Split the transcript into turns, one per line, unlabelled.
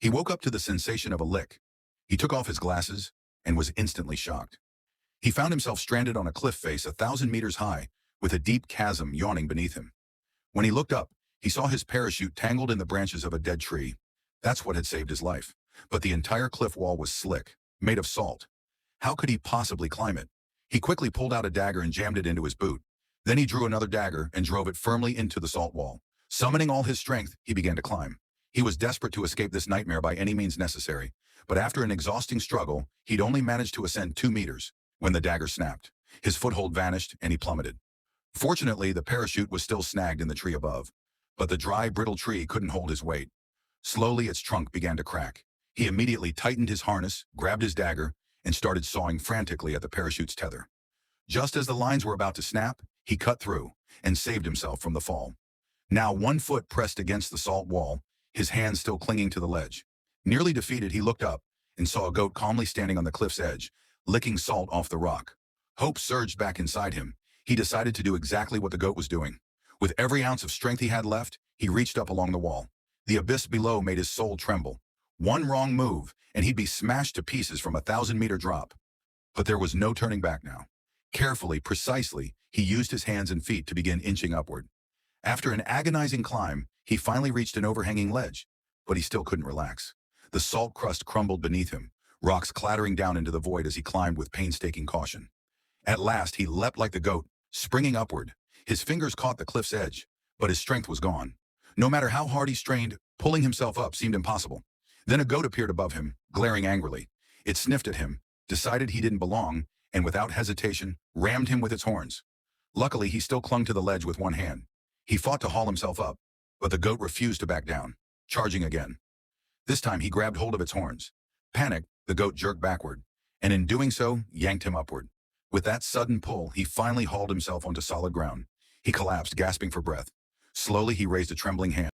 He woke up to the sensation of a lick. He took off his glasses and was instantly shocked. He found himself stranded on a cliff face 1,000 meters high, with a deep chasm yawning beneath him. When he looked up, he saw his parachute tangled in the branches of a dead tree. That's what had saved his life. But the entire cliff wall was slick, made of salt. How could he possibly climb it? He quickly pulled out a dagger and jammed it into his boot. Then he drew another dagger and drove it firmly into the salt wall. Summoning all his strength, he began to climb. He was desperate to escape this nightmare by any means necessary, but after an exhausting struggle, he'd only managed to ascend 2 meters when the dagger snapped. His foothold vanished and he plummeted. Fortunately, the parachute was still snagged in the tree above, but the dry, brittle tree couldn't hold his weight. Slowly, its trunk began to crack. He immediately tightened his harness, grabbed his dagger, and started sawing frantically at the parachute's tether. Just as the lines were about to snap, he cut through and saved himself from the fall. Now 1 foot pressed against the salt wall, his hands still clinging to the ledge. Nearly defeated, he looked up and saw a goat calmly standing on the cliff's edge, licking salt off the rock. Hope surged back inside him. He decided to do exactly what the goat was doing. With every ounce of strength he had left, he reached up along the wall. The abyss below made his soul tremble. One wrong move, and he'd be smashed to pieces from a 1,000-meter drop. But there was no turning back now. Carefully, precisely, he used his hands and feet to begin inching upward. After an agonizing climb, he finally reached an overhanging ledge, but he still couldn't relax. The salt crust crumbled beneath him, rocks clattering down into the void as he climbed with painstaking caution. At last, he leapt like the goat, springing upward. His fingers caught the cliff's edge, but his strength was gone. No matter how hard he strained, pulling himself up seemed impossible. Then a goat appeared above him, glaring angrily. It sniffed at him, decided he didn't belong, and without hesitation, rammed him with its horns. Luckily, he still clung to the ledge with one hand. He fought to haul himself up, but the goat refused to back down, charging again. This time, he grabbed hold of its horns. Panicked, the goat jerked backward, and in doing so, yanked him upward. With that sudden pull, he finally hauled himself onto solid ground. He collapsed, gasping for breath. Slowly, he raised a trembling hand.